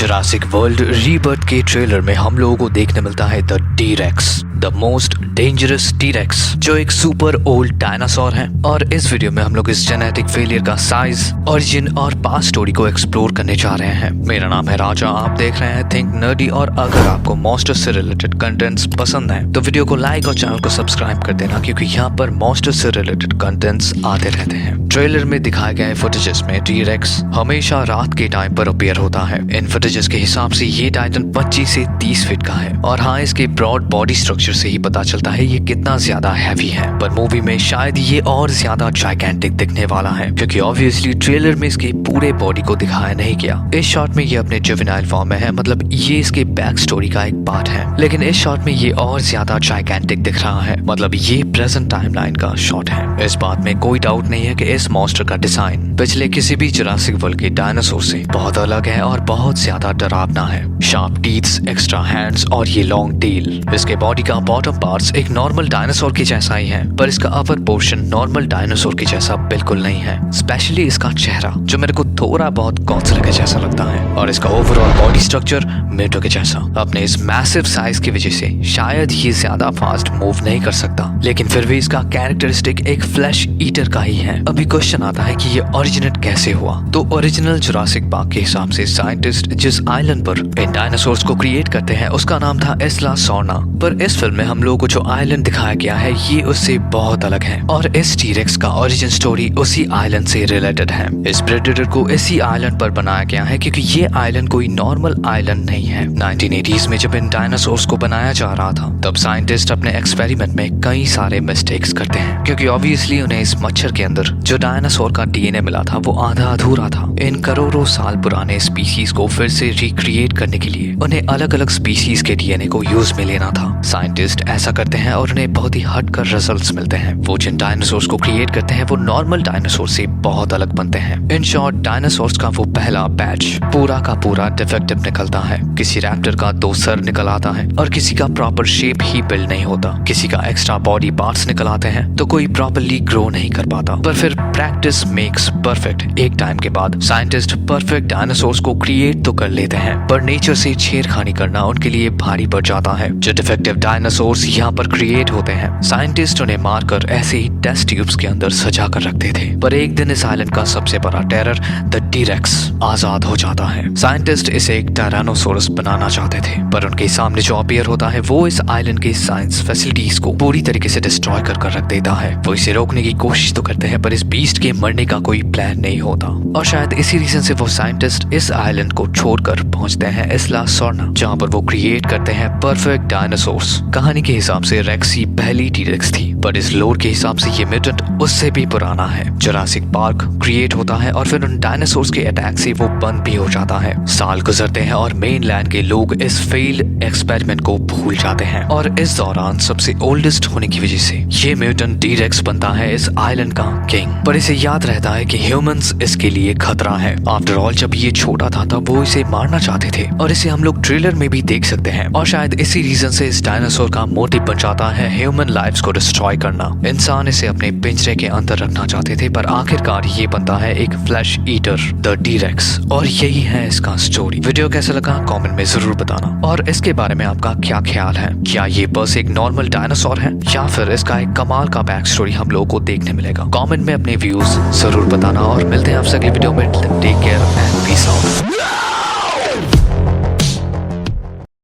Jurassic world rebirth के trailer में हम लोगों को देखने मिलता है the T-rex, the most dangerous T-rex, जो एक सुपर ओल्ड डायनासोर है। और इस वीडियो में हम लोग इस जेनेटिक फेलियर का साइज, ओरिजिन और पास्ट स्टोरी को एक्सप्लोर करने जा रहे हैं। मेरा नाम है राजा, आप देख रहे हैं थिंक नर्डी। और अगर आपको मॉन्स्टर्स से रिलेटेड कंटेंट्स पसंद है तो वीडियो को लाइक और चैनल को सब्सक्राइब कर देना, क्योंकि यहाँ पर मॉन्स्टर्स से रिलेटेड कंटेंट्स आते रहते हैं। ट्रेलर में दिखाए गए फुटेजेस में टी-रेक्स हमेशा रात के टाइम पर अपीयर होता है। इन फुटेजेस के हिसाब से ये टाइटन 25 से 30 फीट का है। और हाँ, इसके ब्रॉड बॉडी स्ट्रक्चर से ही पता चलता है ये कितना ज्यादा हैवी है। पर मूवी में शायद ये और ज्यादा जाइगेंटिक दिखने वाला है, क्योंकि ऑब्वियसली ट्रेलर में इसके पूरे बॉडी को दिखाया नहीं गया। इस शॉट में ये अपने जुवेनाइल फॉर्म में है, मतलब ये इसके बैक स्टोरी का एक पार्ट है। लेकिन इस शॉट में ये और ज्यादा जाइगेंटिक दिख रहा है, मतलब ये प्रेजेंट टाइमलाइन का शॉट है। इस बात में कोई डाउट नहीं है कि इस मॉन्स्टर का डिजाइन पिछले किसी भी जुरासिक वर्ल्ड के डायनासोर से बहुत अलग है और बहुत ज्यादा डरावना है। शार्प टीथ्स, एक्स्ट्रा हैंड्स और ये लॉन्ग टेल। इसके बॉडी का बॉटम पार्ट्स एक नॉर्मल डायनासोर के जैसा ही है, पर इसका अपर पोर्शन नॉर्मल डायनासोर के जैसा बिल्कुल नहीं है। स्पेशली इसका चेहरा, जो मेरे को थोड़ा बहुत गॉडजिला के जैसा लगता है, और इसका ओवरऑल बॉडी स्ट्रक्चर मेटो के जैसा। अपने इस मैसिव साइज की वजह से शायद ये ज्यादा फास्ट मूव नहीं कर सकता, लेकिन फिर भी इसका कैरेक्टरिस्टिक एक फ्लैश ईटर का ही है। अभी क्वेश्चन आता है कि ये ओरिजिनेट कैसे हुआ। तो ओरिजिनल जुरासिक पार्क के हिसाब से साइंटिस्ट जिस आइलैंड पर इन डायनासोर्स को क्रिएट करते हैं उसका नाम था इस्ला सोर्ना। पर इस फिल्म में हम लोगों को जो आइलैंड दिखाया गया है ये उससे बहुत अलग है, और इस टी-रेक्स का ओरिजिन स्टोरी उसी आइलैंड से रिलेटेड है। इस प्रेडेटर को इसी आइलैंड पर बनाया गया है, क्योंकि ये आइलैंड कोई नॉर्मल आइलैंड नहीं है। 1980s में जब इन डायनासोर्स को बनाया जा रहा था, तब साइंटिस्ट अपने एक्सपेरिमेंट में कई सारे मिस्टेक्स करते हैं, क्योंकि ऑब्वियसली उन्हें इस मच्छर के अंदर जो डायनासोर का डीएनए मिला था वो आधा अधूरा था। इन करोड़ों साल पुराने स्पीसीज को फिर से रिक्रिएट करने के लिए उन्हें अलग अलग स्पीसीज के डीएनए को यूज में लेना था। साइंटिस्ट ऐसा करते हैं और उन्हें बहुत ही हटकर रिजल्ट्स मिलते हैं। वो जिन डायनासोर्स को क्रिएट करते हैं वो नॉर्मल डायनासोर से बहुत अलग बनते हैं। इन शॉर्ट, डायनासोर्स का वो पहला बैच पूरा का पूरा डिफेक्टिव निकलता है। किसी रैप्टर का 2 सर निकल आता है, और किसी का प्रॉपर शेप ही बिल्ड नहीं होता। किसी का एक्स्ट्रा बॉडी पार्ट्स निकल आते हैं, तो कोई प्रॉपरली ग्रो नहीं कर पाता। पर फिर प्रैक्टिस मेक्स परफेक्ट। एक टाइम के बाद साइंटिस्ट परफेक्ट डायनासोर्स को क्रिएट तो कर लेते हैं, पर नेचर से छेड़खानी करना उनके लिए भारी पड़ जाता है। जो डिफेक्टिव डायनासोर्स यहाँ पर क्रिएट होते हैं, साइंटिस्ट उन्हें मारकर ऐसे ही टेस्ट ट्यूब्स के अंदर सजा कर रखते थे। पर एक दिन इस आइलैंड का सबसे बड़ा टेरर द टी-रेक्स आजाद हो जाता है। साइंटिस्ट इसे एक टायरानोसोरस बनाना चाहते थे, पर उनके सामने जो अपीयर होता है वो इस आइलैंड के साइंस फैसिलिटीज को पूरी तरीके से डिस्ट्रॉय कर रख देता है। वो इसे रोकने की कोशिश तो करते हैं, पर इस बीस्ट के मरने का कोई प्लान नहीं होता। और शायद इसी रीजन से वो साइंटिस्ट इस आइलैंड को छोड़कर पहुंचते हैं इस्ला सोर्ना, जहां पर वो क्रिएट करते हैं परफेक्ट डायनासोर्स। कहानी के हिसाब से रेक्स ही पहली टी-रेक्स थी, पर इस लोर के हिसाब से ये म्यूटेंट उससे भी पुराना है। जुरासिक पार्क क्रिएट होता है और फिर उन डायनासोर्स के अटैक से वो बंद भी हो जाता है। साल गुजरते हैं और मेनलैंड के लोग इस फेल्ड एक्सपेरिमेंट को भूल जाते हैं, और इस दौरान सबसे ओल्डेस्ट होने की वजह से ये म्यूटेंट टी-रेक्स बनता है इस आइलैंड का किंग। पर इसे याद रहता है कि ह्यूमंस इसके लिए खतरा है। आफ्टर ऑल, जब ये छोटा था तब वो इसे मारना चाहते थे, और इसे हम लोग ट्रेलर में भी देख सकते हैं। और शायद इसी रीजन से इस डायनासोर का मोटिव बन जाता है ह्यूमन लाइव्स को डिस्ट्रॉय करना। इंसान इसे अपने पिंजरे के अंदर रखना चाहते थे, पर आखिरकार ये बनता है एक फ्लैश ईटर, द टी-रेक्स। और यही है इसका स्टोरी। वीडियो कैसा लगा कमेंट में जरूर बताना, और इसके बारे में आपका क्या ख्याल है। क्या ये बस एक नॉर्मल डायनासोर है, या फिर इसका एक कमाल का बैक स्टोरी हम लोगों को देखने मिलेगा। कमेंट में अपने व्यूज जरूर बताना, और मिलते हैं आपसे अगली वीडियो में। Take care.